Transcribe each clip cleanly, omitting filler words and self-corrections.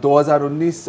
2019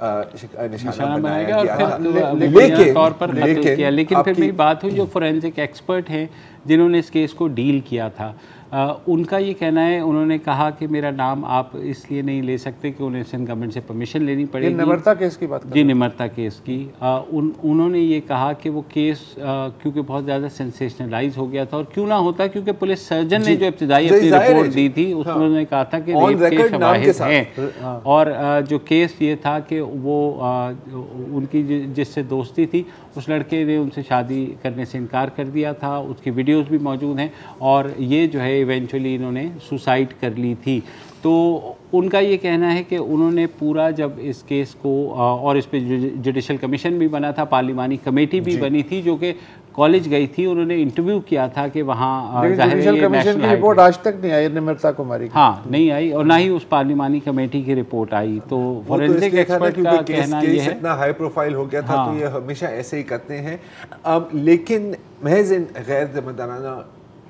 نشانہ بنایا گیا اور پھر طور پر قتل کیا. لیکن پھر میری بات ہوئی جو فورینسک ایکسپرٹ ہیں جنہوں نے اس کیس کو ڈیل کیا تھا, ان کا یہ کہنا ہے, انہوں نے کہا کہ میرا نام آپ اس لیے نہیں لے سکتے کہ انہیں سندھ گورنمنٹ سے پرمیشن لینی پڑے گی. نمرتا کیس کی بات جی, نمرتا کیس کی. انہوں نے یہ کہا کہ وہ کیس کیونکہ بہت زیادہ سینسیشنلائز ہو گیا تھا, اور کیوں نہ ہوتا کیونکہ پولیس سرجن نے جو ابتدائی اپنی رپورٹ دی تھی اس میں انہوں نے کہا تھا کہ ریپ کے شواہد ہیں, اور جو کیس یہ تھا کہ وہ ان کی جس سے دوستی تھی اس لڑکے نے ان سے شادی کرنے سے انکار کر دیا تھا, اس کی ویڈیوز بھی موجود ہیں, اور یہ جو ہے ایونچولی انہوں نے سوسائڈ کر لی تھی. تو ان کا یہ کہنا ہے کہ انہوں نے پورا جب اس کیس کو, اور اس پہ جوڈیشل کمیشن بھی بنا تھا, پارلیمانی کمیٹی بھی بنی تھی جو کہ کالج گئی تھی, انہوں نے انٹرویو کیا تھا کہ وہاں جوڈیشل کمیشن کی رپورٹ آج تک نہیں آئی نمرتا کماری کی. ہاں نہیں آئی, اور نہ ہی اس پارلیمانی کمیٹی کی رپورٹ آئی. تو فورینسک ایکسپرٹ کا کہنا یہ ہے اتنا ہائی پروفائل ہو گیا تھا تو یہ ہمیشہ ایسے ہی کرتے ہیں. لیکن محض غیر ذمہ دارانہ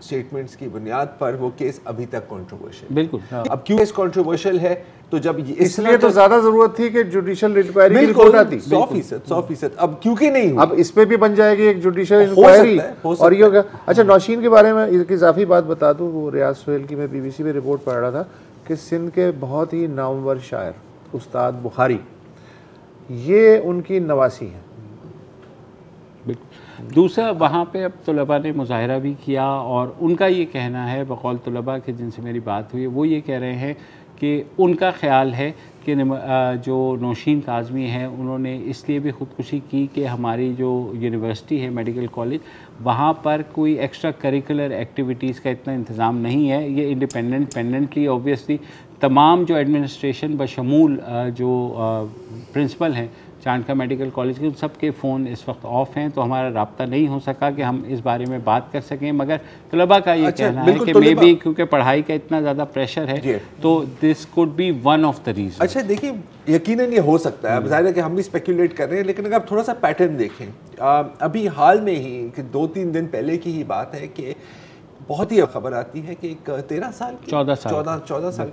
اسٹیٹمنٹس کی بنیاد پر وہ کیس ابھی تک کنٹروورشل. بالکل. اب کیوں کیس کنٹروورشل ہے تو جب اس لیے تو زیادہ ضرورت تھی کہ جوڈیشل انکوائری کی رپورٹ آتی. 100%. اب کیونکہ نہیں ہوئی, اب اس پہ بھی بن جائے گی ایک جوڈیشل انکوائری, اور یہ ہوگا. اچھا, نوشین کے بارے میں ایک اضافی بات بتا دوں, وہ ریاض سہیل کی میں بی بی سی پہ رپورٹ پڑھ رہا تھا کہ سندھ کے بہت ہی نامور شاعر استاد بخاری یہ ان کی نواسی ہیں. دوسرا وہاں پہ اب طلباء نے مظاہرہ بھی کیا, اور ان کا یہ کہنا ہے بقول طلباء کے جن سے میری بات ہوئی, وہ یہ کہہ رہے ہیں کہ ان کا خیال ہے کہ جو نوشین کاظمی ہیں انہوں نے اس لیے بھی خودکشی کی کہ ہماری جو یونیورسٹی ہے میڈیکل کالج, وہاں پر کوئی ایکسٹرا کریکولر ایکٹیویٹیز کا اتنا انتظام نہیں ہے. یہ انڈیپینڈنٹلی اوبویسلی تمام جو ایڈمنسٹریشن بشمول جو پرنسپل ہیں چانڈکا میڈیکل کالج کے, ان سب کے فون اس وقت آف ہیں, تو ہمارا رابطہ نہیں ہو سکا کہ ہم اس بارے میں بات کر سکیں. مگر طلباء کا یہ کہنا ہے کہ مے بی کیونکہ پڑھائی کا اتنا زیادہ پریشر ہے تو this could be one of the reason. اچھا دیکھیں, یقیناً یہ ہو سکتا ہے, اب ظاہر ہے کہ ہم بھی اسپیکولیٹ کر رہے ہیں, لیکن اگر آپ تھوڑا سا پیٹرن دیکھیں, ابھی حال میں ہی کہ 2-3 دن پہلے کی ہی بات ہے کہ بہت ہی خبر آتی ہے کہ ایک 14 سال کا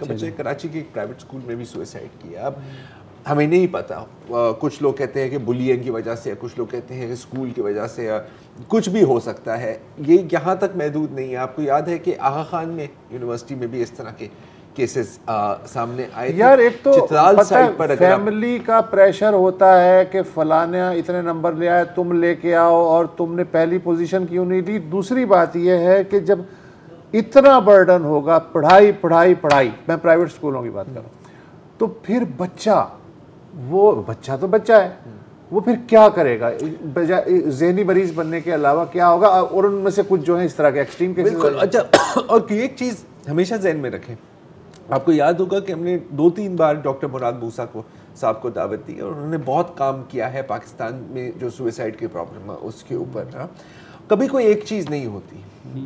بچہ کراچی کے ایک پرائیویٹ اسکول میں بھی سوئسائڈ کیا. اب ہمیں نہیں پتا, کچھ لوگ کہتے ہیں کہ بلینگ کی وجہ سے, کچھ لوگ کہتے ہیں کہ اسکول کی وجہ سے, کچھ بھی ہو سکتا ہے, یہ یہاں تک محدود نہیں ہے. آپ کو یاد ہے کہ آغا خان میں یونیورسٹی میں بھی اس طرح کے کیسز سامنے آئے تھے. یار ایک تو فیملی کا پریشر ہوتا ہے کہ فلانا اتنے نمبر لے آئے, تم لے کے آؤ, اور تم نے پہلی پوزیشن کیوں نہیں لی. دوسری بات یہ ہے کہ جب اتنا برڈن ہوگا پڑھائی, میں پرائیویٹ اسکولوں کی بات کروں, تو پھر بچہ تو بچہ ہے, وہ پھر کیا کرے گا ذہنی مریض بننے کے علاوہ کیا ہوگا. اور ان میں سے کچھ جو ہیں اس طرح کے ایکسٹریم کیسز. اچھا, اور ایک چیز ہمیشہ ذہن میں رکھیں, آپ کو یاد ہوگا کہ ہم نے 2-3 بار ڈاکٹر مراد موسیٰ صاحب کو دعوت دی, اور انہوں نے بہت کام کیا ہے پاکستان میں جو سوئسائڈ کی پرابلم ہے اس کے اوپر. کبھی کوئی ایک چیز نہیں ہوتی,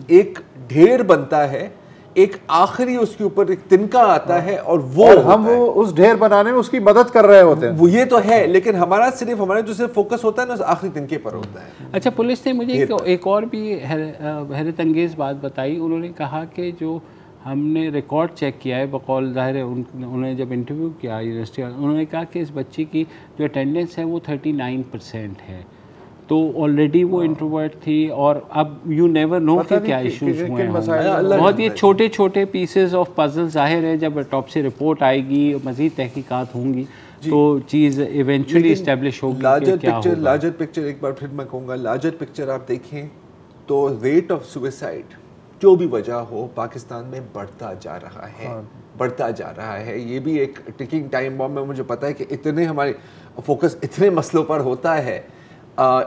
ایک ڈھیر بنتا ہے, ایک آخری اس کے اوپر ایک تنکا آتا ہے, اور ہم وہ اس ڈھیر بنانے میں اس کی مدد کر رہے ہوتے ہیں. وہ یہ تو ہے, لیکن ہمارا جو صرف فوکس ہوتا ہے نا اس آخری تنکے پر ہوتا ہے. اچھا, پولیس نے مجھے ایک اور بھی حیرت انگیز بات بتائی. انہوں نے کہا کہ جو ہم نے ریکارڈ چیک کیا ہے, بقول ظاہر ہے انہوں نے جب انٹرویو کیا یونیورسٹی, انہوں نے کہا کہ اس بچی کی جو اٹینڈنس ہے وہ 39% ہے. تو آلریڈی وہ انٹروورٹ تھی, اور اب یو نیور نو کہ کیا ایشوز ہوئے ہیں. بہت یہ چھوٹے پیسز آف پزل, ظاہر ہے جب ٹاپسی رپورٹ آئے گی, مزید تحقیقات ہوں گی تو چیز ایونچولی اسٹیبلش ہوگی. لارجر پکچر ایک بار پھر میں کہوں گا, لارجر پکچر آپ دیکھیں تو ریٹ آف سوئسائڈ جو بھی وجہ ہو پاکستان میں بڑھتا جا رہا ہے. یہ بھی ایک ٹکنگ ٹائم بام میں, مجھے پتا ہے کہ اتنے ہمارے فوکس اتنے مسئلوں پر ہوتا ہے,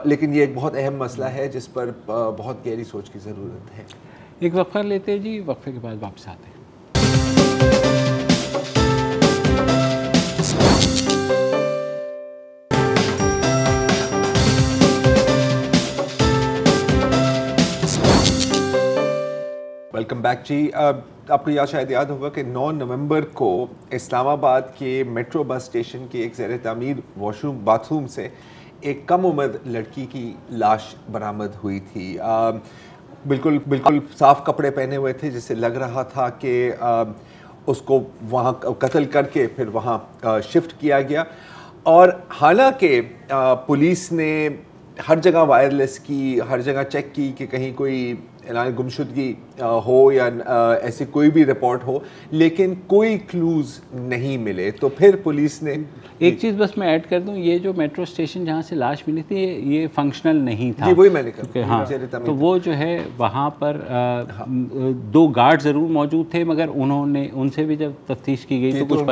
لیکن یہ ایک بہت اہم مسئلہ ہے جس پر بہت گہری سوچ کی ضرورت ہے. ایک وقفہ لیتے ہیں جی, وقفے کے بعد واپس آتے ہیں. ویلکم بیک جی. آپ کو شاید یاد ہوگا کہ 9 نومبر کو اسلام آباد کے میٹرو بس اسٹیشن کے ایک زیر تعمیر واش روم باتھ روم سے ایک کم عمر لڑکی کی لاش برآمد ہوئی تھی. بالکل صاف کپڑے پہنے ہوئے تھے, جس سے لگ رہا تھا کہ اس کو وہاں قتل کر کے پھر وہاں شفٹ کیا گیا. اور حالانکہ پولیس نے ہر جگہ وائرلیس کی، ہر جگہ چیک کی کہ کہیں کوئی اعلان گمشدگی ہو یا ایسی کوئی بھی رپورٹ ہو، لیکن کوئی کلوز نہیں ملے. تو پھر پولیس نے ایک چیز بس میں ایڈ کر دوں، یہ جو میٹرو اسٹیشن جہاں سے لاش ملی تھی یہ فنکشنل نہیں تھا. جی وہی میں نے کہا. ہاں تو وہ جو ہے وہاں پر 2 گارڈ ضرور موجود تھے، مگر انہوں نے ان سے بھی جب تفتیش کی گئی تو کچھ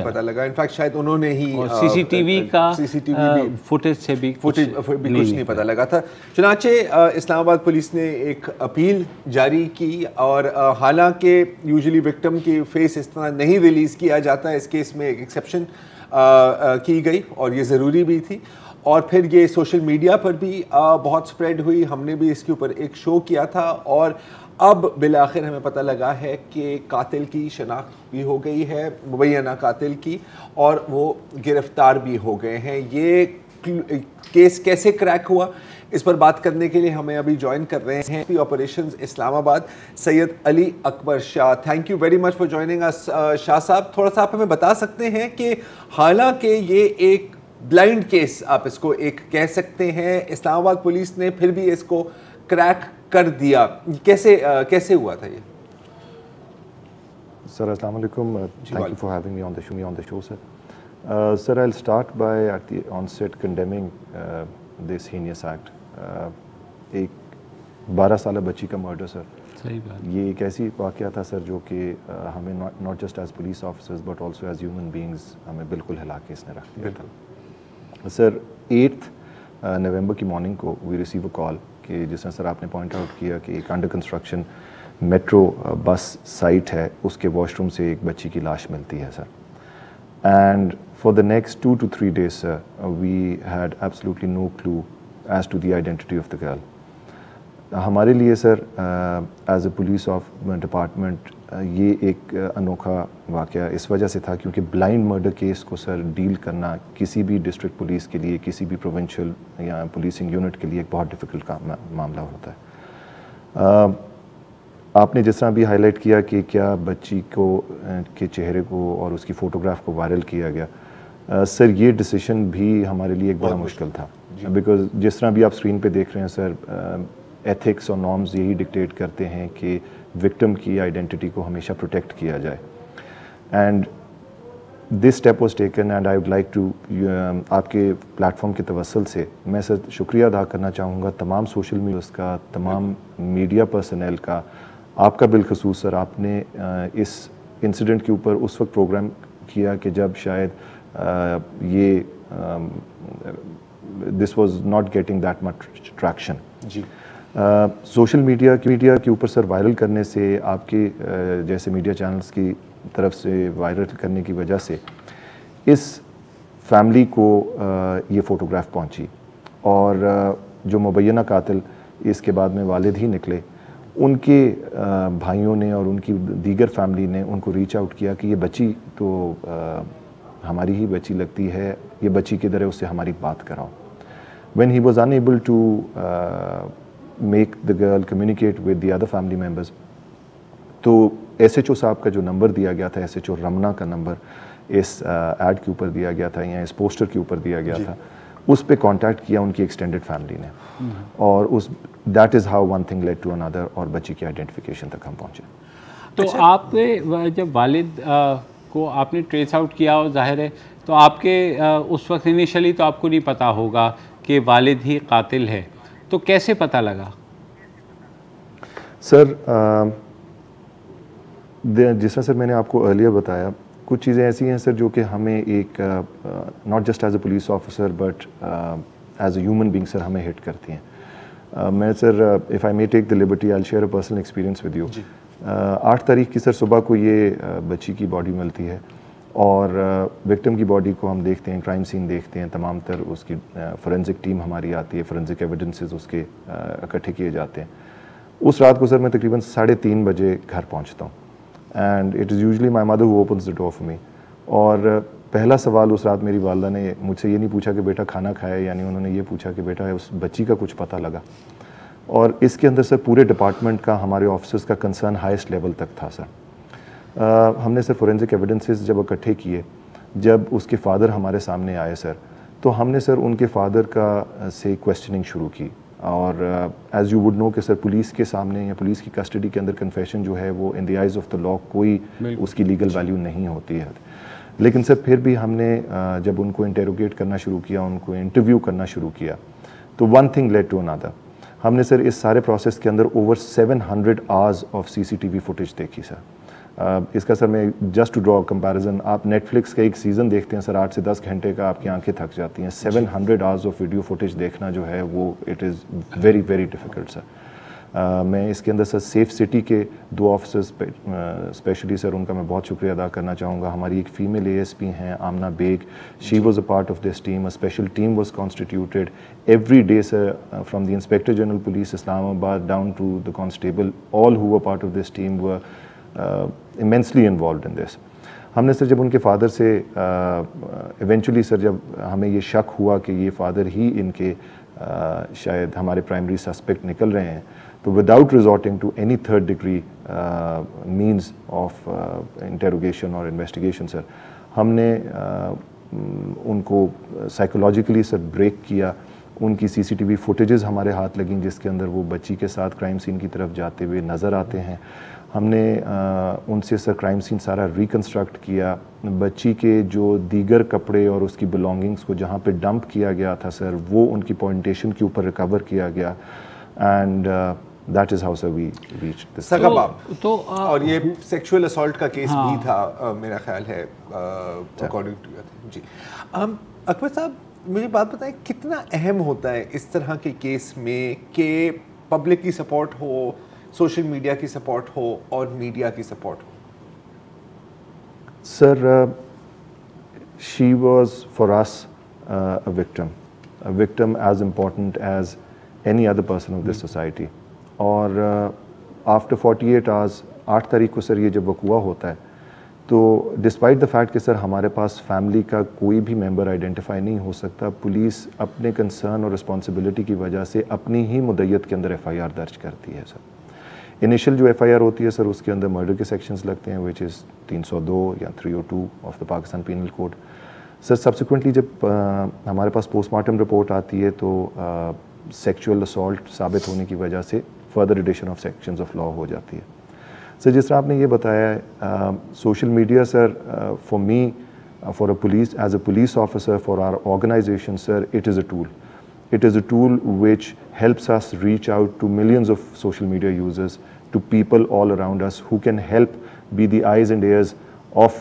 پتہ لگا. انفیکٹ شاید انہوں نے ہی سی سی ٹی وی کا فوٹیج سے بھی کچھ نہیں پتہ لگا تھا. چنانچہ اسلام آباد پولیس نے ایک اپیل جاری کی، اور حالانکہ یوزلی وکٹم کی فیس اس طرح نہیں ریلیز کیا جاتا ہے، اس کیس میں ایک ایکسیپشن کی گئی اور یہ ضروری بھی تھی. اور پھر یہ سوشل میڈیا پر بھی بہت سپریڈ ہوئی. ہم نے بھی اس کے اوپر ایک شو کیا تھا، اور اب بالآخر ہمیں پتہ لگا ہے کہ قاتل کی شناخت بھی ہو گئی ہے، مبینہ قاتل کی، اور وہ گرفتار بھی ہو گئے ہیں. یہ کیس کیسے کریک ہوا، اس پر بات کرنے کے لیے ہمیں ابھی جوائن کر رہے ہیں operations Islamabad Syed Ali Akbar Shah. Thank you very much for joining us. Shah صاحب، تھوڑا سا آپ ہمیں بتا سکتے ہیں کہ حالانکہ یہ ایک بلائنڈ کیس آپ اس کو ایک کہہ سکتے ہیں، اسلام آباد پولیس نے پھر بھی اس کو کریک کر دیا، کیسے ہوا تھا یہ؟ سر السلام علیکم. Thank you for having me on the show sir. Sir, I'll start by at the onset condemning this heinous act. ایک 12 سالہ بچی کا مرڈر سر. صحیح بات. یہ ایک ایسی واقعہ تھا سر جو کہ ہمیں not just as police officers but also as human beings ہمیں بالکل ہلا کے اس نے رکھ دیا تھا. سر 8 نومبر کی مارننگ کو we receive a call کہ جس طرح سر آپ نے پوائنٹ آؤٹ کیا کہ ایک under construction metro bus site ہے، اس کے واش روم سے ایک بچی کی لاش ملتی ہے سر. And for the next 2 to 3 days, sir, we had absolutely no clue as to the identity of the girl. ہمارے لیے sir as a police of department یہ ایک انوکھا واقعہ اس وجہ سے تھا کیونکہ بلائنڈ مرڈر کیس کو سر ڈیل کرنا کسی بھی ڈسٹرکٹ پولیس کے لیے، کسی بھی پروونشل یا پولیسنگ یونٹ کے لیے ایک بہت ڈیفیکلٹ معاملہ ہوتا ہے. آپ نے جس طرح بھی ہائی لائٹ کیا کہ کیا بچی کو کے چہرے کو اور اس کی فوٹوگراف کو وائرل کیا گیا، سر یہ ڈیسیشن بھی ہمارے لیے ایک بڑا مشکل تھا، بیکاز جس طرح بھی آپ اسکرین پہ دیکھ رہے ہیں سر، ایتھکس اور نارمز یہی ڈکٹیٹ کرتے ہیں کہ وکٹم کی آئیڈینٹی کو ہمیشہ پروٹیکٹ کیا جائے. And this step was taken and I would like to آپ کے پلیٹ فارم کے توسل سے میں سر شکریہ ادا کرنا چاہوں گا تمام سوشل میڈیاز کا، تمام میڈیا پرسنل کا، آپ کا بالخصوص سر. آپ نے اس انسیڈنٹ کے اوپر اس وقت پروگرام کیا کہ جب شاید یہ this was not getting that much traction. جی سوشل میڈیا کے اوپر سر وائرل کرنے سے، آپ کے جیسے میڈیا چینلز کی طرف سے وائرل کرنے کی وجہ سے اس فیملی کو یہ فوٹوگراف پہنچی، اور جو مبینہ قاتل اس کے بعد میں والد ہی نکلے، ان کے بھائیوں نے اور ان کی دیگر فیملی نے ان کو ریچ آؤٹ کیا کہ یہ بچی تو ہماری ہی بچی لگتی ہے، یہ بچی کدھر ہے، اس سے ہماری بات کراؤ. when he was unable to make the girl communicate with the other family members, تو ایس ایچ او صاحب کا جو نمبر دیا گیا تھا، ایس ایچ او رمنا کا نمبر اس ایڈ کے اوپر دیا گیا تھا یا اس پوسٹر کے اوپر دیا گیا تھا، اس پہ کانٹیکٹ کیا ان کی ایکسٹینڈڈ فیملی نے، اور اس that is how one thing led to another, اور بچی کی آئیڈینٹیفیکیشن تک ہم پہنچے. تو آپ نے جب والد کو آپ نے ٹریس آؤٹ کیا، اور ظاہر ہے تو آپ کے اس وقت انیشلی تو آپ کو نہیں پتہ ہوگا کہ والد ہی قاتل ہے، تو کیسے پتہ لگا؟ سر جس طرح سر میں نے آپ کو ارلیئر بتایا، کچھ چیزیں ایسی ہیں سر جو کہ ہمیں ایک not just as a police officer but as a human being sir ہمیں ہٹ کرتی ہیں. میں sir if I may take the liberty I share a personal experience with you. 8 تاریخ کی سر صبح کو یہ بچی کی باڈی ملتی ہے، اور وکٹم کی باڈی کو ہم دیکھتے ہیں، کرائم سین دیکھتے ہیں، تمام تر اس کی فورینزک ٹیم ہماری آتی ہے، فورینزک ایویڈنسز اس کے اکٹھے کیے جاتے ہیں. اس رات کو سر میں تقریباً 3:30 بجے گھر پہنچتا ہوں، and it is usually my mother who opens the door for me. اور پہلا سوال اس رات میری والدہ نے مجھ سے یہ نہیں پوچھا کہ بیٹا کھانا کھایا، یعنی انہوں نے یہ پوچھا کہ بیٹا اس بچی کا کچھ پتہ لگا. اور اس کے اندر سر پورے ڈپارٹمنٹ کا، ہمارے آفیسرز کا کنسرن ہائیسٹ لیول تک تھا سر. ہم نے سر فورینزک ایویڈنسز جب اکٹھے کیے جب اس کے فادر ہمارے سامنے آئے سر تو ہم نے سر ان کے فادر کا سے کویسچننگ شروع کی اور ایز یو وڈ نو کہ سر پولیس کے سامنے یا پولیس کی کسٹڈی کے اندر کنفیشن جو ہے وہ ان دی آئیز آف دا لا کوئی اس کی لیگل ویلیو نہیں ہوتی ہے. لیکن سر پھر بھی ہم نے جب ان کو انٹیروگیٹ کرنا شروع کیا, ان کو انٹرویو کرنا شروع کیا تو one thing led to another. ہم نے سر اس سارے پروسیس کے اندر over 700 hours of CCTV footage دیکھی سر. اس کا سر میں جسٹ ٹو ڈرا کمپیریزن, آپ نیٹ فلکس کا ایک سیزن دیکھتے ہیں سر 8 سے 10 گھنٹے کا, آپ کی آنکھیں تھک جاتی ہیں. 700 آورز آف ویڈیو فوٹیج دیکھنا جو ہے وہ it is very very difficult sir. میں اس کے اندر سر سیف سٹی کے 2 آفیسرز اسپیشلی سر ان کا میں بہت شکریہ ادا کرنا چاہوں گا. ہماری ایک فیمیل ASP ہیں Amna Baig, she was a part of this team. A special team was constituted every day sir from the inspector general police Islamabad down to the constable, all who were part of this team were immensely involved in this. ہم نے سر جب ان کے father سے eventually سر جب ہمیں یہ شک ہوا کہ یہ فادر ہی ان کے شاید ہمارے پرائمری سسپیکٹ نکل رہے ہیں تو without resorting to any third degree means of interrogation اور انویسٹیگیشن سر ہم نے ان کو سائیکولوجیکلی سر بریک کیا. ان کی CCTV فوٹیجز ہمارے ہاتھ لگیں جس کے اندر وہ بچی کے ساتھ کرائم سین کی طرف جاتے ہوئے نظر آتے ہیں. ہم نے ان سے سر کرائم سین سارا ریکنسٹرکٹ کیا. بچی کے جو دیگر کپڑے اور اس کی بلانگنگز کو جہاں پہ ڈمپ کیا گیا تھا سر وہ ان کی پوائنٹیشن کے اوپر ریکور کیا گیا and that is how sir we reach this. تو اور یہ سیکشول اسالٹ کا کیس بھی تھا میرا خیال ہے اکارڈنگ ٹو. جی اکبر صاحب مجھے بات بتائیں کتنا اہم ہوتا ہے اس طرح کے کیس میں کہ پبلک کی سپورٹ ہو, سوشل میڈیا کی سپورٹ ہو اور میڈیا کی سپورٹ ہو. Sir she was for us a victim as important as any other person of this society. اور آفٹر 48 آورز 8 تاریخ کو سر یہ جب وقوع ہوتا ہے تو ڈسپائٹ دا فیکٹ کہ سر ہمارے پاس فیملی کا کوئی بھی ممبر آئیڈینٹیفائی نہیں ہو سکتا, پولیس اپنے کنسرن اور رسپانسبلٹی کی وجہ سے اپنی ہی مدعیت کے اندر FIR درج کرتی ہے. سر انیشل جو FIR ہوتی ہے سر اس کے اندر مرڈر کے سیکشنز لگتے ہیں وچ از 302 یا 302 of the Pakistan penal code. Sir subsequently جب ہمارے پاس پوسٹ مارٹم رپورٹ آتی ہے تو سیکچوئل اسالٹ ثابت ہونے کی وجہ سے further addition of sections of law ہو جاتی ہے. سر جس طرح آپ نے یہ بتایا ہے social media sir for me for a police as a police officer for our organisation sir it is a tool. It is a tool which helps us reach out to millions of social media users, to people all around us who can help be the eyes and ears of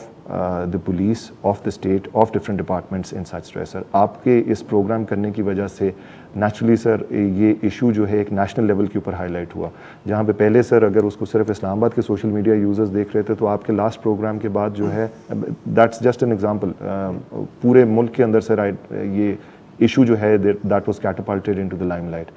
the police, of the state, of different departments in such stress. Sir, آپ کے اس programme کرنے کی وجہ سے naturally سر یہ issue جو ہے ایک نیشنل لیول کے اوپر ہائی لائٹ ہوا. جہاں پہ پہلے سر اگر اس کو صرف اسلام آباد کے سوشل میڈیا یوزرز دیکھ رہے تھے تو آپ کے لاسٹ پروگرام کے بعد جو ہے دیٹس جسٹ این ایگزامپل پورے ملک کے اندر سر یہ ایشو جو ہے that was catapulted into the limelight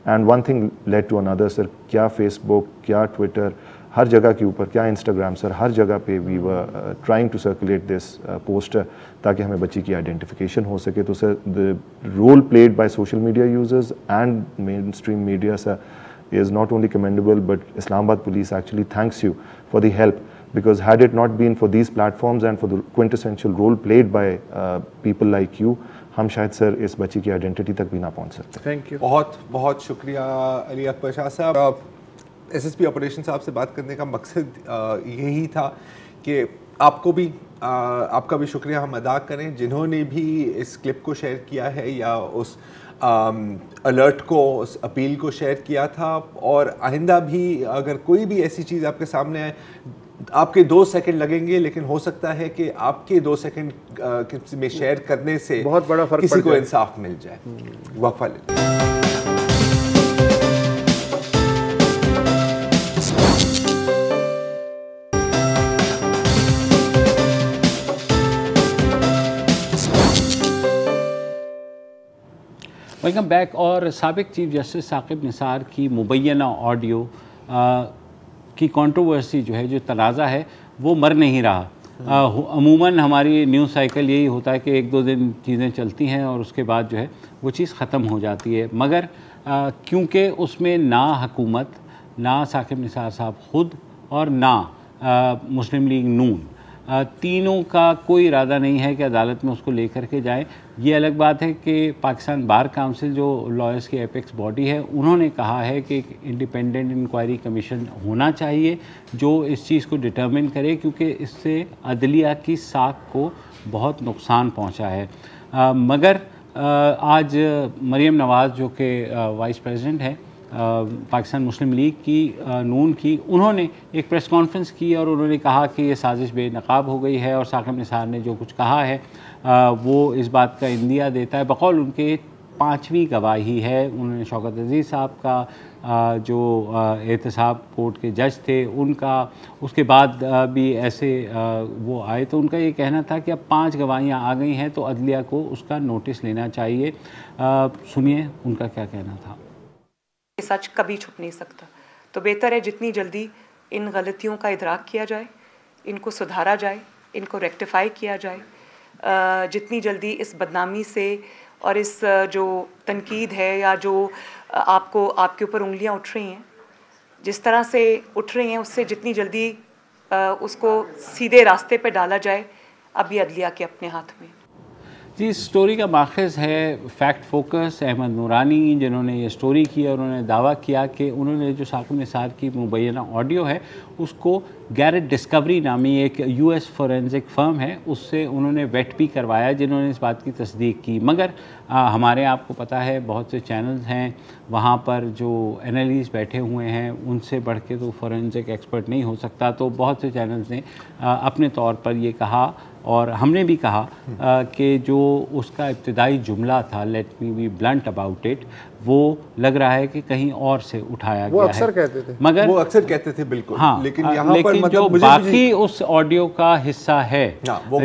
and one thing led to another. Sir کیا فیس بک, کیا ٹویٹر, ہر جگہ کے اوپر, کیا انسٹاگرام سر, ہر جگہ پہ we were trying to circulate this poster تاکہ ہمیں بچی کی آئیڈینٹیفیکیشن ہو سکے. تو sir the role played by social media users and mainstream media sir is not only commendable but Islamabad police actually thanks you for the help because had it not been for these platforms and for the quintessential role played by people like you ہم شاید سر اس بچی کی identity تک بھی نہ پہنچ سکتے. Thank you. بہت بہت شکریہ علی اکبر شاہ صاحب. SSP آپریشن صاحب سے بات کرنے کا مقصد یہی تھا کہ آپ کو بھی آپ کا بھی شکریہ ہم ادا کریں جنہوں نے بھی اس کلپ کو شیئر کیا ہے یا اس الرٹ کو, اس اپیل کو شیئر کیا تھا. اور آئندہ بھی اگر کوئی بھی ایسی چیز آپ کے سامنے آئے, آپ کے 2 سیکنڈ لگیں گے لیکن ہو سکتا ہے کہ آپ کے 2 سیکنڈ میں شیئر کرنے سے بہت بڑا فرق کسی کو انصاف مل جائے. وقفہ لیں. Welcome back. اور سابق چیف جسٹس ثاقب نثار کی مبینہ آڈیو کی کنٹروورسی جو ہے, جو تنازع ہے, وہ مر نہیں رہا. عموماً ہماری نیوز سائیکل یہی ہوتا ہے کہ 1-2 دن چیزیں چلتی ہیں اور اس کے بعد جو ہے وہ چیز ختم ہو جاتی ہے. مگر کیونکہ اس میں نہ حکومت, نہ ثاقب نثار صاحب خود اور نہ مسلم لیگ نون تینوں کا کوئی ارادہ نہیں ہے کہ عدالت میں اس کو لے کر کے جائیں. یہ الگ بات ہے کہ پاکستان بار کاؤنسل جو لائرس کی ایپیکس باڈی ہے انہوں نے کہا ہے کہ ایک انڈیپینڈنٹ انکوائری کمیشن ہونا چاہیے جو اس چیز کو ڈٹرمن کرے, کیونکہ اس سے عدلیہ کی ساکھ کو بہت نقصان پہنچا ہے. مگر آج مریم نواز جو کہ وائس پریزیڈنٹ ہے پاکستان مسلم لیگ کی نون کی, انہوں نے ایک پریس کانفرنس کی اور انہوں نے کہا کہ یہ سازش بے نقاب ہو گئی ہے, اور ثاقب نثار نے جو کچھ کہا ہے وہ اس بات کا اندیہ دیتا ہے. بقول ان کے 5ویں گواہی ہے. انہوں نے شوکت عزیز صاحب کا جو احتساب کورٹ کے جج تھے ان کا, اس کے بعد بھی ایسے وہ آئے, تو ان کا یہ کہنا تھا کہ اب 5 گواہیاں آ گئی ہیں تو عدلیہ کو اس کا نوٹس لینا چاہیے. سنیے ان کا کیا کہنا تھا. سچ کبھی چھپ نہیں سکتا, تو بہتر ہے جتنی جلدی ان غلطیوں کا ادراک کیا جائے, ان کو سدھارا جائے, ان کو ریکٹیفائی کیا جائے. جتنی جلدی اس بدنامی سے اور اس جو تنقید ہے یا جو آپ کے اوپر انگلیاں اٹھ رہی ہیں, جس طرح سے اٹھ رہی ہیں, اس سے جتنی جلدی اس کو سیدھے راستے پہ ڈالا جائے. اب یہ عدلیہ کے اپنے ہاتھ میں. جی, اس سٹوری کا ماخذ ہے فیکٹ فوکس احمد نورانی, جنہوں نے یہ سٹوری کی اور انہوں نے دعویٰ کیا کہ انہوں نے جو ثاقب نثار کی مبینہ آڈیو ہے اس کو گیرٹ ڈسکوری نامی ایک US فورینزک فرم ہے اس سے انہوں نے ویٹ بھی کروایا, جنہوں نے اس بات کی تصدیق کی. مگر ہمارے آپ کو پتہ ہے بہت سے چینلز ہیں وہاں پر جو انالیسٹ بیٹھے ہوئے ہیں, ان سے بڑھ کے تو فورینزک ایکسپرٹ نہیں ہو سکتا. تو بہت سے چینلز نے اپنے طور پر یہ کہا اور ہم نے بھی کہا کہ جو اس کا ابتدائی جملہ تھا let me be blunt about it, وہ لگ رہا ہے کہ کہیں اور سے اٹھایا گیا ہے. وہ اکثر کہتے تھے, مگر وہ اکثر کہتے تھے بالکل. ہاں, لیکن یہاں پر جو باقی اس آڈیو کا حصہ ہے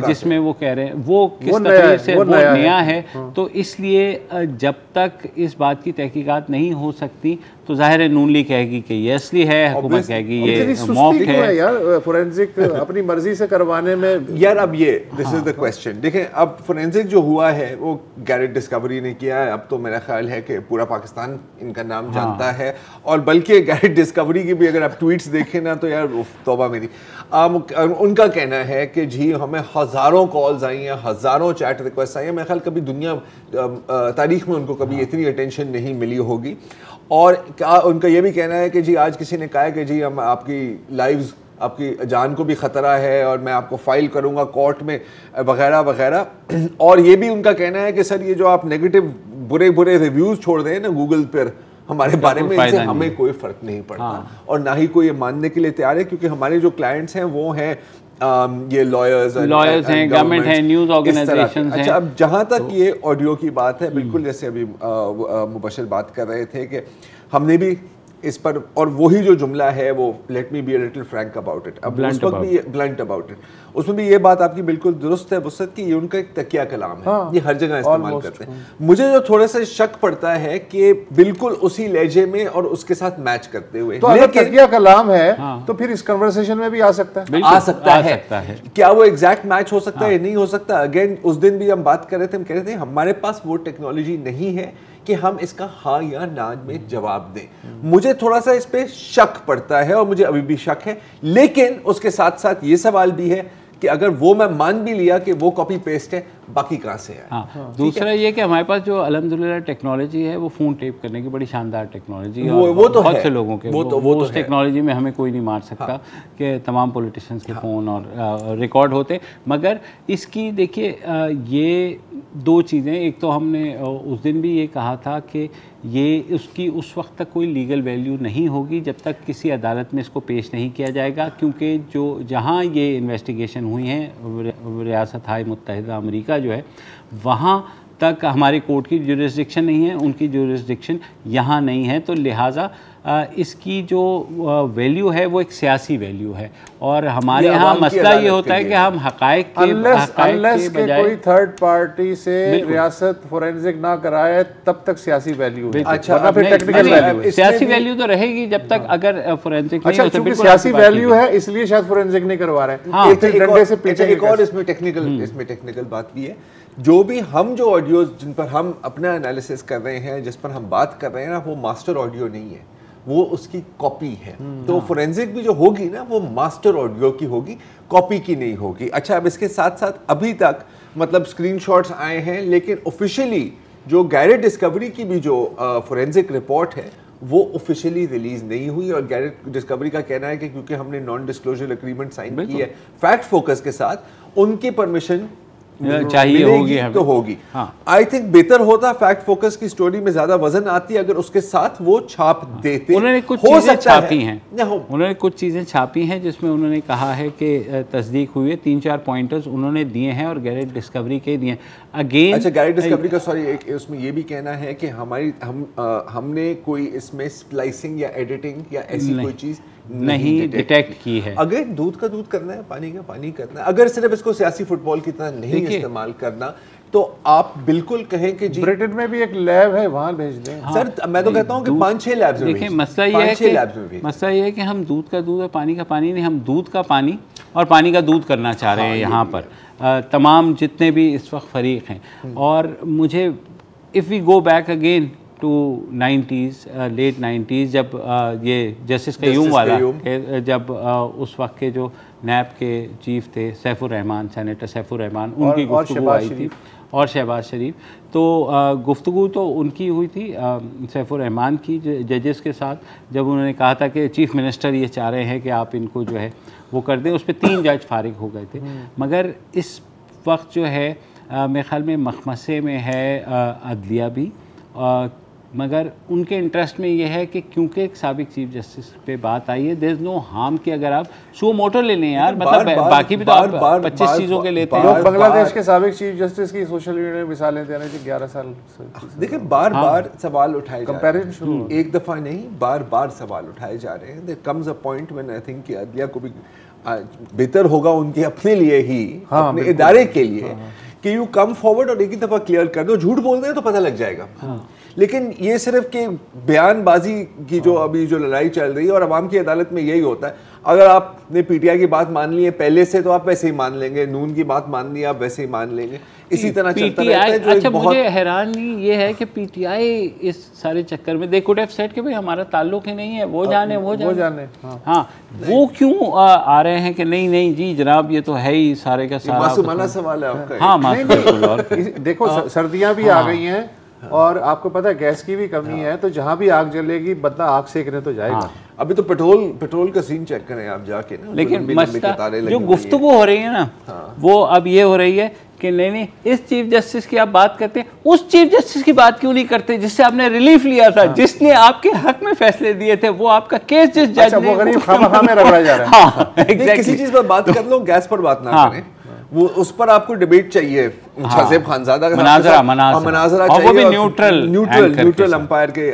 جس میں وہ کہہ رہے ہیں وہ کس طرح سے وہ نیا ہے, تو اس لیے جب تک اس بات کی تحقیقات نہیں ہو سکتی تو ظاہر ہے نون لیگ کہے گی کہ یہ اصلی ہے, حکومت کہے گی یہ موف ہے. یار فورینزک اپنی مرضی سے کروانے میں یار اب یہ دس از دا کوسچن. دیکھیں اب فورینزک جو ہوا ہے وہ گیرٹ ڈسکوری نے کیا ہے. اب تو میرا خیال ہے کہ پورا پاکستان ان کا نام جانتا ہے, اور بلکہ گیرٹ ڈسکوری کی بھی اگر آپ ٹویٹس دیکھیں نا تو یار توبہ میری. ان کا کہنا ہے کہ جی ہمیں ہزاروں کالز آئی ہیں, ہزاروں چیٹ ریکویسٹ آئی ہیں. میرا خیال کبھی دنیا تاریخ میں ان کو کبھی اتنی اٹینشن نہیں ملی ہوگی. اور ان کا یہ بھی کہنا ہے کہ جی آج کسی نے کہا ہے کہ جی ہم آپ کی لائیوز, آپ کی جان کو بھی خطرہ ہے اور میں آپ کو فائل کروں گا کورٹ میں وغیرہ وغیرہ. اور یہ بھی ان کا کہنا ہے کہ سر یہ جو آپ نیگیٹو برے ریویوز چھوڑ دیں نا گوگل پر ہمارے بارے میں, ان سے ہمیں کوئی فرق نہیں پڑتا اور نہ ہی کوئی یہ ماننے کے لیے تیار ہے, کیونکہ ہمارے جو کلائنٹس ہیں وہ ہیں یہ لائرز ہیں, گورنمنٹ ہیں, نیوز آرگنائزیشنز ہیں. اچھا, اب جہاں تک یہ آڈیو کی بات ہے, بالکل جیسے ابھی مبشر بات کر رہے تھے کہ ہم نے بھی اس پر, اور وہی جو جملہ ہے وہ let me be a little frank about it, اب اس وقت بھی بلنٹ اباؤٹ اٹ, اس میں بھی یہ بات آپ کی بالکل درست ہے وسعت کی, یہ ان کا ایک تکیہ کلام ہے, یہ ہر جگہ استعمال کرتے ہیں. مجھے جو تھوڑا سا شک پڑتا ہے کہ بالکل اسی لہجے میں اور اس کے ساتھ میچ کرتے ہوئے, تو اگر تکیہ کلام ہے تو پھر اس کنورسیشن میں بھی آ سکتا ہے. کیا وہ ایگزیکٹ میچ ہو سکتا ہے یا نہیں ہو سکتا؟ اگین اس دن بھی ہم بات کر رہے تھے, ہم کہہ رہے تھے ہمارے پاس وہ ٹیکنالوجی نہیں ہے کہ ہم اس کا ہاں یا نا میں جواب دیں. مجھے تھوڑا سا اس پہ شک پڑتا ہے اور مجھے ابھی بھی شک ہے, لیکن اس کے ساتھ ساتھ یہ سوال بھی ہے کہ اگر وہ میں مان بھی لیا کہ وہ کاپی پیسٹ ہے, باقی کہاں سے ہے؟ دوسرا یہ کہ ہمارے پاس جو الحمدللہ ٹیکنالوجی ہے وہ فون ٹیپ کرنے کی بڑی شاندار ٹیکنالوجی ہے, وہ تو بہت سے لوگوں کے وہ اس ٹیکنالوجی میں ہمیں کوئی نہیں مار سکتا کہ تمام پولیٹیشنز کے فون اور ریکارڈ ہوتے. مگر اس کی دیکھیے یہ دو چیزیں, ایک تو ہم نے اس دن بھی یہ کہا تھا کہ یہ اس کی اس وقت تک کوئی لیگل ویلیو نہیں ہوگی جب تک کسی عدالت میں اس کو پیش نہیں کیا جائے گا, کیونکہ جہاں یہ انویسٹیگیشن ہوئی ہیں ریاست ہائے متحدہ امریکہ جو ہے, وہاں تک ہمارے کورٹ کی جورسڈکشن نہیں ہے, ان کی جورسڈکشن یہاں نہیں ہے. تو لہٰذا اس کی جو ویلیو ہے وہ ایک سیاسی ویلیو ہے, اور ہمارے یہاں مسئلہ یہ ہوتا ہے کہ ہم حقائق کے بجائے کوئی تھرڈ پارٹی سے ریاست فورینزک نہ کرائے تب تک سیاسی ویلیو. اچھا, سیاسی ویلیو تو رہے گی جب تک اگر فورینزک نہیں ہوتا. چونکہ سیاسی ویلیو ہے اس لیے شاید فورینزک نہیں کروا رہے. ایک اور اس میں ٹیکنیکل بات بھی ہے, جو بھی ہم جو آڈیوز جن پر ہم اپنا انالیسس کر رہے ہیں, جس پر ہم بات کر رہے ہیں نا, وہ ماسٹر آڈیو نہیں ہے, وہ اس کی کاپی ہے. تو فورینزک بھی جو ہوگی نا وہ ماسٹر آڈیو کی ہوگی, کاپی کی نہیں ہوگی. اچھا, اب اس کے ساتھ ساتھ ابھی تک مطلب اسکرین شاٹس آئے ہیں, لیکن آفیشیلی جو گیریٹ ڈسکوری کی بھی جو فورینزک رپورٹ ہے وہ آفیشیلی ریلیز نہیں ہوئی, اور گیریٹ ڈسکوری کا کہنا ہے کہ کیونکہ ہم نے نان ڈسکلوجر اگریمنٹ سائن کی ہے فیکٹ فوکس کے ساتھ, ان کی پرمیشن چاہیے ہوگی تو ہوگی. آئی تھنک بہتر ہوتا فیکٹ فوکس کی سٹوری میں زیادہ وزن آتی اگر اس کے ساتھ وہ چھاپ دیتے. انہوں نے کچھ چیزیں چھاپی ہیں, انہوں نے کچھ چیزیں چھاپی ہیں جس میں انہوں نے کہا ہے کہ تصدیق ہوئی ہے, 3-4 پوائنٹرز انہوں نے دیے ہیں اور گیریٹ ڈسکوری کے دیے ہیں. اگین اچھا, گیریٹ ڈسکوری کا سوری اس میں یہ بھی کہنا ہے کہ ہم نے کوئی اس میں سپلائسنگ یا ایڈیٹنگ یا ایسی کوئی چیز نہیں ڈیٹیکٹ کی ہے. اگر دودھ کا دودھ کرنا ہے, پانی کا پانی کرنا ہے, اگر صرف اس کو سیاسی فٹ بال کی طرح نہیں استعمال کرنا, تو آپ بالکل کہیں کہ جی برٹن میں بھی ایک لیب ہے وہاں بھیج دیں. سر میں تو کہتا ہوں کہ 5-6 لیبز میں. دیکھیں مسئلہ یہ ہے کہ ہم دودھ کا دودھ اور پانی کا پانی نہیں, ہم دودھ کا پانی اور پانی کا دودھ کرنا چاہ رہے ہیں یہاں پر تمام جتنے بھی اس وقت فریق ہیں. اور مجھے if we go back again to 90s late 90s جب یہ جسٹس قیوم والا جب اس وقت کے جو نیب کے چیف تھے سیف الرحمان, سینیٹر سیف الرحمان, ان کی گفتگو آئی تھی, اور شہباز شریف, تو گفتگو تو ان کی ہوئی تھی سیف الرحمان کی ججز کے ساتھ, جب انہوں نے کہا تھا کہ چیف منسٹر یہ چاہ رہے ہیں کہ آپ ان کو جو ہے وہ کر دیں. اس پہ 3 جج فارغ ہو گئے تھے. مگر اس وقت جو ہے میرے خیال میں مخمسے میں ہے عدلیہ بھی, مگر ان کے انٹرسٹ میں یہ ہے کہ کیونکہ ایک سابق چیف جسٹس پہ بات آئی ہے, دیر از نو ہارم کہ اگر آپ سو موٹو لے لیں یار, مطلب باقی بھی تو آپ 25 چیزوں کے لیتے ہیں. لوگ بنگلہ دیش کے سابق چیف جسٹس کی سوشل میڈیا میں مثالیں دے رہے ہیں 11 سال. دیکھیں بار بار سوال اٹھائے جا رہے ہیں, ایک دفعہ نہیں بار بار سوال اٹھائے جا رہے ہیں. there comes a point when I think کہ عدلیہ کو بھی بہتر ہوگا ان کے اپنے لیے ہی, اپنے ادارے کے لیے, کہ یو کم فارورڈ اور ایک ہی دفعہ کلیئر کر دو. جھوٹ بول دیں تو پتہ لگ جائے گا, لیکن یہ صرف کہ بیان بازی کی جو ابھی جو لڑائی چل رہی ہے, اور عوام کی عدالت میں یہی ہوتا ہے, اگر آپ نے پی ٹی آئی کی بات مان لی ہے پہلے سے تو آپ ویسے ہی مان لیں گے, نون کی بات مان لی آپ ویسے ہی مان لیں گے, اسی طرح چلتا رہتا ہے. اچھا مجھے حیرانی یہ ہے کہ پی ٹی آئی اس سارے چکر میں they could have said کہ بھئی ہمارا تعلق ہی نہیں ہے, وہ جانے ہاں, وہ کیوں آ رہے ہیں کہ نہیں جی جناب یہ تو ہے ہی سارے کا سارا. معصومانہ سوال ہے آپ کا. ہاں دیکھو سردیاں بھی آ گئی ہیں, اور آپ کو پتہ ہے گیس کی بھی کمی ہے, تو جہاں بھی آگ جلے گی بندہ آگ سیکنے تو جائے گا. ابھی تو پیٹرول کا سین چیک کریں آپ جا کے نا. لیکن مسئلہ جو گفتگو ہو رہی ہے نا وہ اب یہ ہو رہی ہے کہ نہیں اس چیف جسٹس کی آپ بات کرتے ہیں, اس چیف جسٹس کی بات کیوں نہیں کرتے جس سے آپ نے ریلیف لیا تھا, جس نے آپ کے حق میں فیصلے دیے تھے, وہ آپ کا کیس جس جج نے, وہ غریب خواہ میں رگڑا جا رہا ہے. کسی چیز پر بات کر لو, گیس پر بات نہ کریں, وہ اس پر آپ کو ڈیبیٹ چاہیے. شاہزیب خانزادہ کا مناظرہ چاہیے نیوٹرل امپائر کے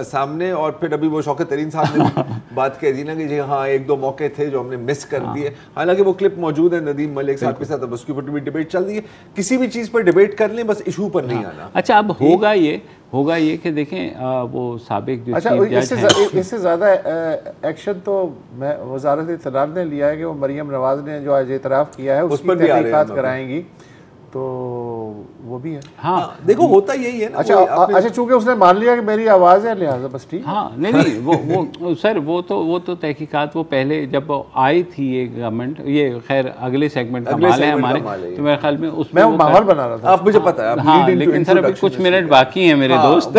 سامنے. اور پھر ابھی وہ شوکت ترین صاحب نے بات کہہ دی نا کہ جی ہاں 1-2 موقع تھے جو ہم نے مس کر دیے, حالانکہ وہ کلپ موجود ہے ندیم ملک صاحب کے ساتھ, اب اس کے اوپر بھی ڈیبیٹ چل رہی ہے. کسی بھی چیز پر ڈیبیٹ کر لیں, بس ایشو پر نہیں آنا. اچھا اب ہوگا یہ کہ دیکھیں وہ سابق جو اس سے زیادہ ایکشن تو وزارت اطلاعات نے لیا ہے کہ وہ مریم نواز نے جو آج اعتراف کیا ہے اس کی تحقیقات کرائیں گی, تو وہ بھی ہے. ہاں دیکھو ہوتا یہی ہے نا. اچھا چونکہ اس نے مان لیا کہ میری آواز ہے لہٰذا بس ٹھیک. ہاں نہیں وہ سر وہ تو تحقیقات وہ پہلے جب آئی تھی یہ گورنمنٹ, یہ خیر اگلے سیگمنٹ کا مال ہے ہمارے, تو میرے خیال میں اس میں ماحول بنا رہا تھا. آپ مجھے پتہ ہے. ہاں لیکن سر ابھی کچھ منٹ باقی ہیں میرے دوست.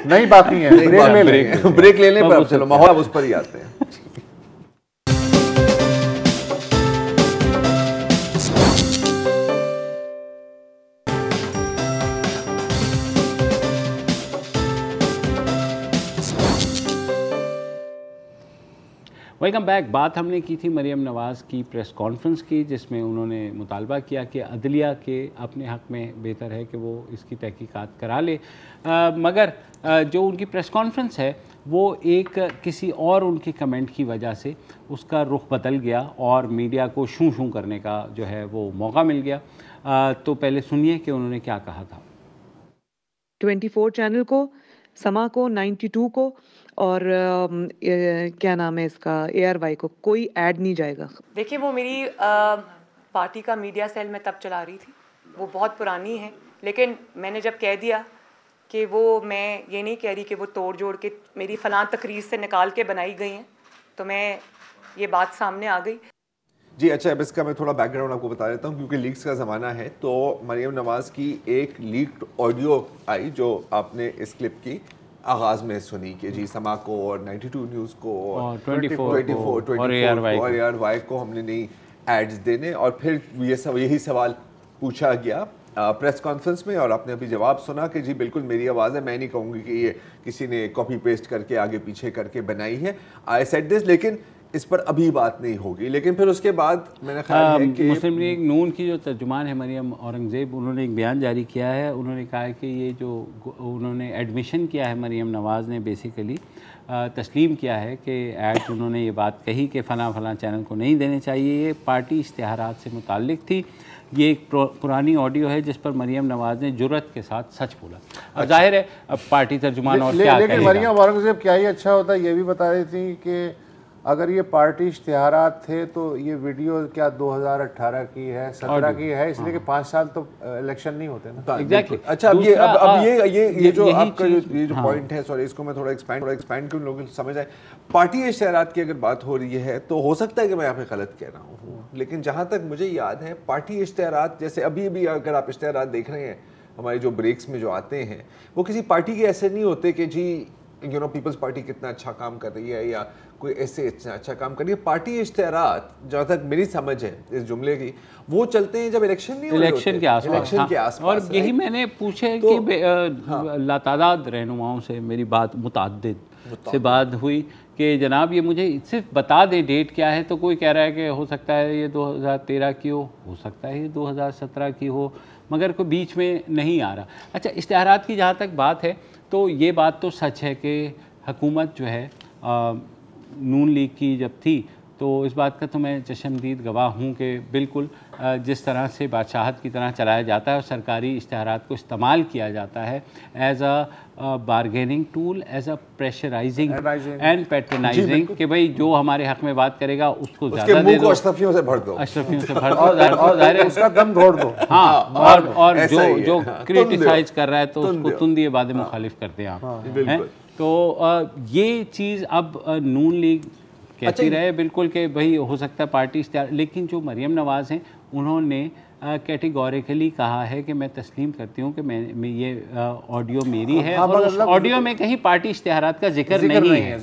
نہیں باقی ہیں, بریک لے لیں, پر چلو ماحول اس پر ہی آتے ہیں. Welcome back. بات ہم نے کی تھی مریم نواز کی پریس کانفرنس کی, جس میں انہوں نے مطالبہ کیا کہ عدلیہ کے اپنے حق میں بہتر ہے کہ وہ اس کی تحقیقات کرا لے, مگر جو ان کی پریس کانفرنس ہے وہ ایک کسی اور ان کے کمنٹ کی وجہ سے اس کا رخ بدل گیا اور میڈیا کو شوں کرنے کا جو ہے وہ موقع مل گیا. تو پہلے سنیے کہ انہوں نے کیا کہا تھا. 24 چینل کو, سما کو, 92 کو اور کیا نام ہے اس کا ARY کو کوئی ایڈ نہیں جائے گا. دیکھیں وہ میری پارٹی کا میڈیا سیل میں تب چلا رہی تھی, وہ بہت پرانی ہے, لیکن میں نے جب کہہ دیا کہ وہ میں یہ نہیں کہہ رہی کہ وہ توڑ جوڑ کے میری فلاں تقریر سے نکال کے بنائی گئی ہیں، تو میں یہ بات سامنے آ گئی. جی اچھا، اب اس کا میں تھوڑا بیک گراؤنڈ آپ کو بتا دیتا ہوں کیونکہ لیکس کا زمانہ ہے. تو مریم نواز کی ایک لیکڈ آڈیو آئی جو آپ نے اس کلپ کی آغاز میں سنی کہ جی سما کو اور 92 نیوز کو اور 24 اور ARY کو ہم نے نہیں ایڈز دینے، اور پھر یہی سوال پوچھا گیا پریس کانفرنس میں اور آپ نے ابھی جواب سنا کہ جی بالکل میری آواز ہے، میں نہیں کہوں گی کہ یہ کسی نے کاپی پیسٹ کر کے آگے پیچھے کر کے بنائی ہے. آئی سیڈ دس، لیکن اس پر ابھی بات نہیں ہوگی. لیکن پھر اس کے بعد میں نے خیال ہے کہ مسلم لیگ نون کی جو ترجمان ہے مریم اورنگزیب، انہوں نے ایک بیان جاری کیا ہے. انہوں نے کہا ہے کہ یہ جو انہوں نے ایڈمیشن کیا ہے مریم نواز نے بیسیکلی تسلیم کیا ہے کہ ایڈ انہوں نے یہ بات کہی کہ فلاں فلاں چینل کو نہیں دینے چاہیے، یہ پارٹی اشتہارات سے متعلق تھی. یہ ایک پرانی آڈیو ہے جس پر مریم نواز نے جرأت کے ساتھ سچ بولا. اب ظاہر ہے اب پارٹی ترجمان اور کیا کہے گا. لیکن مریم اورنگزیب کیا ہی اچھا ہوتا ہے یہ بھی بتا رہی تھی کہ اگر یہ پارٹی اشتہارات تھے تو یہ ویڈیو کیا 2018 کی ہے 17 کی ہے، اس لیے کہ 5 سال تو الیکشن نہیں ہوتے نا. اچھا اب یہ جو آپ کا یہ جو پوائنٹ ہے، سوری اس کو میں تھوڑا ایکسپینڈ کروں لوگوں کو سمجھ آئے. پارٹی اشتہارات کی اگر بات ہو رہی ہے تو ہو سکتا ہے کہ میں یہاں پہ غلط کہہ رہا ہوں، لیکن جہاں تک مجھے یاد ہے پارٹی اشتہارات جیسے ابھی اگر آپ اشتہارات دیکھ رہے ہیں ہمارے جو بریکس میں جو آتے ہیں وہ کسی پارٹی کے ایسے نہیں ہوتے کہ جی پیپلز پارٹی کتنا اچھا کام کر رہی ہے یا کوئی ایسے اچھا کام کر رہی ہے. پارٹی اشتہارات جہاں تک میری سمجھ ہے اس جملے کی وہ چلتے ہیں جب الیکشن نہیں ہوتے، الیکشن کے آس پاس. اور یہی میں نے پوچھے کہ لاتعداد رہنماؤں سے میری بات متعدد سے بات ہوئی کہ جناب یہ مجھے صرف بتا دیں ڈیٹ کیا ہے. تو کوئی کہہ رہا ہے کہ ہو سکتا ہے یہ 2013 کی ہو سکتا ہے یہ 2017 کی ہو، مگر کوئی بیچ میں نہیں آ رہا. اچھا اشتہارات کی جہاں تک بات ہے تو یہ بات تو سچ ہے کہ حکومت جو ہے نون لیگ کی جب تھی تو اس بات کا تو میں چشمدید گواہ ہوں کہ بالکل جس طرح سے بادشاہت کی طرح چلایا جاتا ہے اور سرکاری اشتہارات کو استعمال کیا جاتا ہے as a bargaining tool, as a pressurising and patronising کہ بھئی جو ہمارے حق میں بات کرے گا اس کو زیادہ دے دو، اشرفیوں سے بھر دو، ظاہر ہے اس کا دم دھوڑ دو. ہاں، اور جو کرٹیسائز کر رہا ہے تو اس کو تندی بعد مخالف کرتے ہیں آپ. تو یہ چیز اب نون لیگ کہتی رہے بالکل کہ بھئی ہو سکتا ہے پارٹی اشتہار، لیکن جو مریم نواز ہیں انہوں نے کیٹیگوریکلی کہا ہے کہ میں تسلیم کرتی ہوں کہ میں یہ آڈیو میری ہے اور اس آڈیو میں کہیں پارٹی اشتہارات کا ذکر نہیں ہے،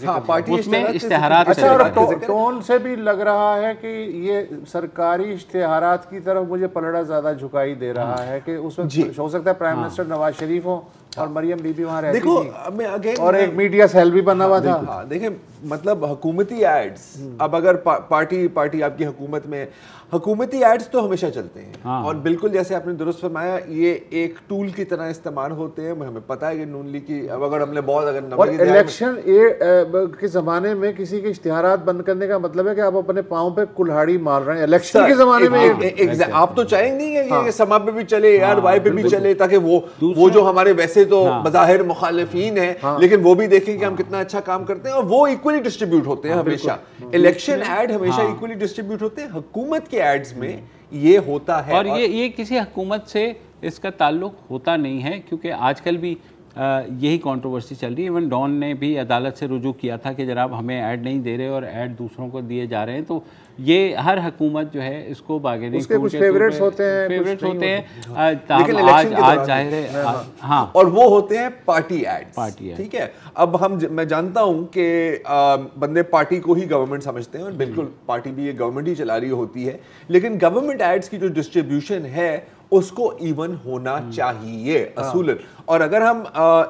اس میں اشتہارات. اچھا، اور ٹون سے بھی لگ رہا ہے کہ یہ سرکاری اشتہارات کی طرف مجھے پلڑا زیادہ جھکائی دے رہا ہے کہ اس وقت ہو سکتا ہے پرائم منسٹر نواز شریف ہوں اور مریم بی بی وہاں رہتی تھی اور ایک میڈیا سیل بھی بنا ہوا تھا. دیکھیں مطلب حکومتی ایڈز، اب اگر پارٹی آپ کی حکومت میں، حکومتی ایڈز تو ہمیشہ چلتے ہیں اور بالکل جیسے آپ نے درست فرمایا یہ ایک ٹول کی طرح استعمال ہوتے ہیں. ہمیں پتہ ہے کہ نون لیگ کی اب اگر ہم نے بہت اور الیکشن کے زمانے میں کسی کے اشتہارات بند کرنے کا مطلب ہے کہ آپ اپنے پاؤں پہ کلہاڑی مار رہے ہیں. الیکشن کے زمانے میں آپ تو چاہیں گے کہ سما پہ بھی چلے، ARY پہ بھی چلے، تاکہ وہ جو ہمارے ویسے تو بظاہر مخالفین ہیں لیکن وہ بھی دیکھیں کہ ہم کتنا اچھا کام کرتے ہیں اور وہ ایکولی ڈسٹریبیوٹ ہوتے ہیں. ہمیشہ الیکشن ایڈ ہمیشہ ایکولی ڈسٹریبیوٹ ہوتے ہیں. حکومت کے ایڈز میں یہ ہوتا ہے اور یہ کسی حکومت سے اس کا تعلق ہوتا نہیں ہے کیونکہ آج کل بھی یہی کنٹروورسی چل رہی ہے. ایون ڈان نے بھی عدالت سے رجوع کیا تھا کہ جناب ہمیں ایڈ نہیں دے رہے اور ایڈ دوسروں کو دیے جا رہے ہیں. تو یہ ہر حکومت جو ہے اس کو بارگیننگ اس کے کچھ فیوریٹس ہوتے ہیں آج ظاہر ہے ہاں، اور وہ ہوتے ہیں پارٹی ایڈز. ٹھیک ہے، اب میں جانتا ہوں کہ بندے پارٹی کو ہی گورنمنٹ سمجھتے ہیں اور بالکل پارٹی بھی یہ گورنمنٹ ہی چلا رہی ہوتی ہے، لیکن گورنمنٹ ایڈز کی جو ڈسٹریبیوشن ہے اس کو ایون ہونا چاہیے اصولاً. اور اگر ہم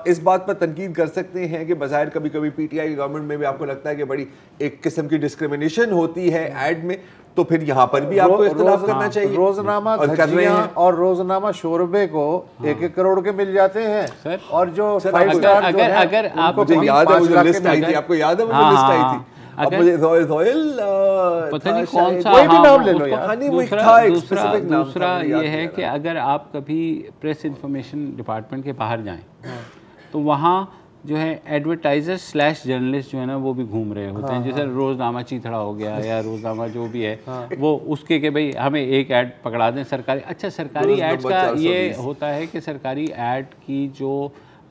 اس بات پر تنقید کر سکتے ہیں کہ بظاہر کبھی کبھی پی ٹی آئی کی گورنمنٹ میں بھی آپ کو لگتا ہے کہ بڑی ایک قسم کی ڈسکریمنیشن ہوتی ہے ایڈ میں، تو پھر یہاں پر بھی آپ کو اختلاف کرنا چاہیے. روزنامہ دھجیاں اور روزنامہ شوربے کو 1-1 کروڑ کے مل جاتے ہیں اور جو 5 سٹار اگر آپ مجھے یاد ہے وہ جو لسٹ آئی تھی، آپ کو یاد ہے وہ جو لسٹ آئی تھی، اب مجھے رویل پتہ نہیں کون سا. کوئی بھی نام لے لو یار. دوسرا یہ ہے کہ اگر آپ کبھی پریس انفارمیشن ڈپارٹمنٹ کے باہر جائیں تو وہاں جو ہے ایڈورٹائزر / جرنلسٹ جو ہے نا وہ بھی گھوم رہے ہوتے ہیں. جیسے روزنامہ چیتھڑا ہو گیا یا روزنامہ جو بھی ہے وہ اس کے کہ بھئی ہمیں ایک ایڈ پکڑا دیں سرکاری. اچھا، سرکاری ایڈ کا یہ ہوتا ہے کہ سرکاری ایڈ کی جو